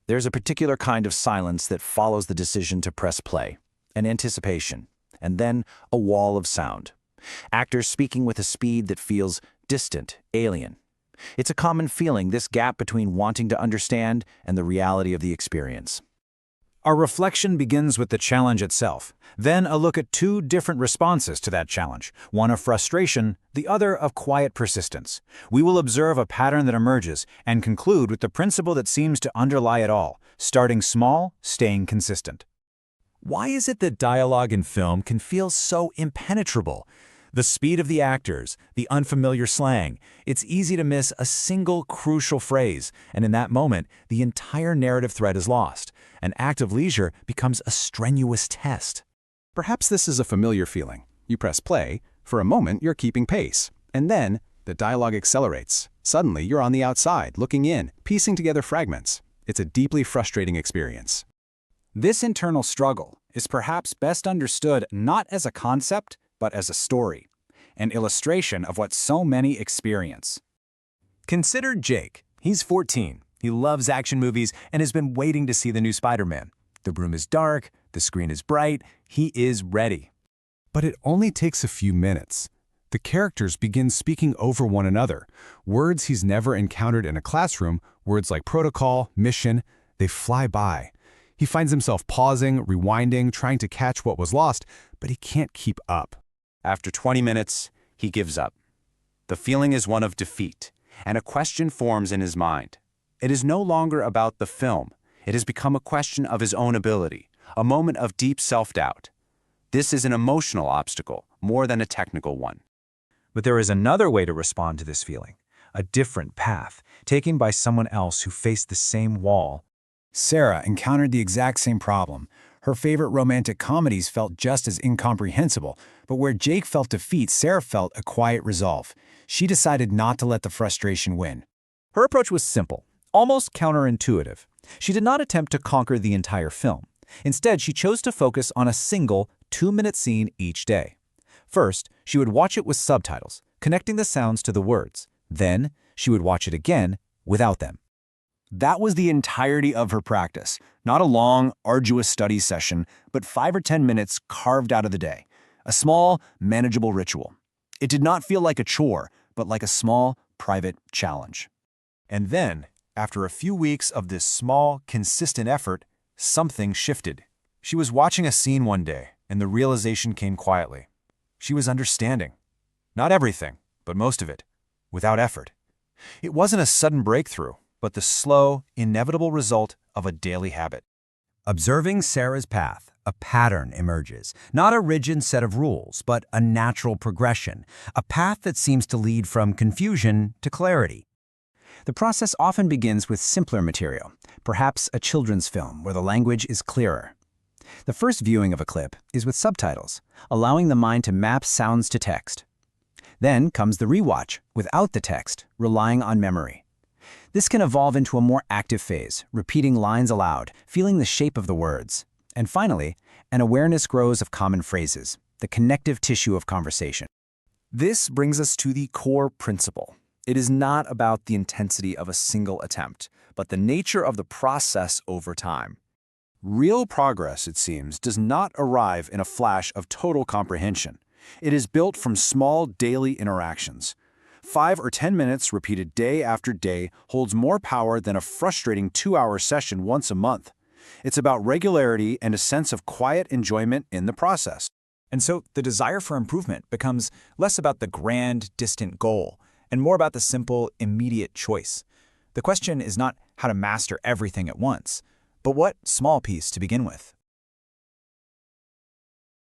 There's a particular kind of silence that follows the decision to press play, an anticipation, and then a wall of sound. Actors speaking with a speed that feels distant, alien. It's a common feeling, this gap between wanting to understand and the reality of the experience. Our reflection begins with the challenge itself, then a look at two different responses to that challenge, one of frustration, the other of quiet persistence. We will observe a pattern that emerges and conclude with the principle that seems to underlie it all, starting small, staying consistent. Why is it that dialogue in film can feel so impenetrable? The speed of the actors, the unfamiliar slang. It's easy to miss a single crucial phrase, and in that moment, the entire narrative thread is lost. An act of leisure becomes a strenuous test. Perhaps this is a familiar feeling. You press play, for a moment you're keeping pace, and then the dialogue accelerates. Suddenly you're on the outside, looking in, piecing together fragments. It's a deeply frustrating experience. This internal struggle is perhaps best understood not as a concept, but as a story, an illustration of what so many experience. Consider Jake. He's 14. He loves action movies and has been waiting to see the new Spider-Man. The room is dark, the screen is bright, he is ready. But it only takes a few minutes. The characters begin speaking over one another. Words he's never encountered in a classroom, words like protocol, mission, they fly by. He finds himself pausing, rewinding, trying to catch what was lost, but he can't keep up. After 20 minutes, he gives up. The feeling is one of defeat, and a question forms in his mind. It is no longer about the film. It has become a question of his own ability, a moment of deep self-doubt. This is an emotional obstacle, more than a technical one. But there is another way to respond to this feeling, a different path, taken by someone else who faced the same wall. Sarah encountered the exact same problem. Her favorite romantic comedies felt just as incomprehensible, but where Jake felt defeat, Sarah felt a quiet resolve. She decided not to let the frustration win. Her approach was simple, almost counterintuitive. She did not attempt to conquer the entire film. Instead, she chose to focus on a single 2-minute scene each day. First, she would watch it with subtitles, connecting the sounds to the words. Then, she would watch it again without them. That was the entirety of her practice. Not a long, arduous study session, but 5 or 10 minutes carved out of the day. A small, manageable ritual. It did not feel like a chore, but like a small, private challenge. And then, after a few weeks of this small, consistent effort, something shifted. She was watching a scene one day, and the realization came quietly. She was understanding. Not everything, but most of it, without effort. It wasn't a sudden breakthrough, but the slow, inevitable result of a daily habit. Observing Sarah's path, a pattern emerges. Not a rigid set of rules, but a natural progression. A path that seems to lead from confusion to clarity. The process often begins with simpler material, perhaps a children's film where the language is clearer. The first viewing of a clip is with subtitles, allowing the mind to map sounds to text. Then comes the rewatch, without the text, relying on memory. This can evolve into a more active phase, repeating lines aloud, feeling the shape of the words. And finally, an awareness grows of common phrases, the connective tissue of conversation. This brings us to the core principle. It is not about the intensity of a single attempt, but the nature of the process over time. Real progress, it seems, does not arrive in a flash of total comprehension. It is built from small daily interactions. 5 or 10 minutes repeated day after day holds more power than a frustrating 2-hour session once a month. It's about regularity and a sense of quiet enjoyment in the process. And so the desire for improvement becomes less about the grand, distant goal and more about the simple, immediate choice. The question is not how to master everything at once, but what small piece to begin with.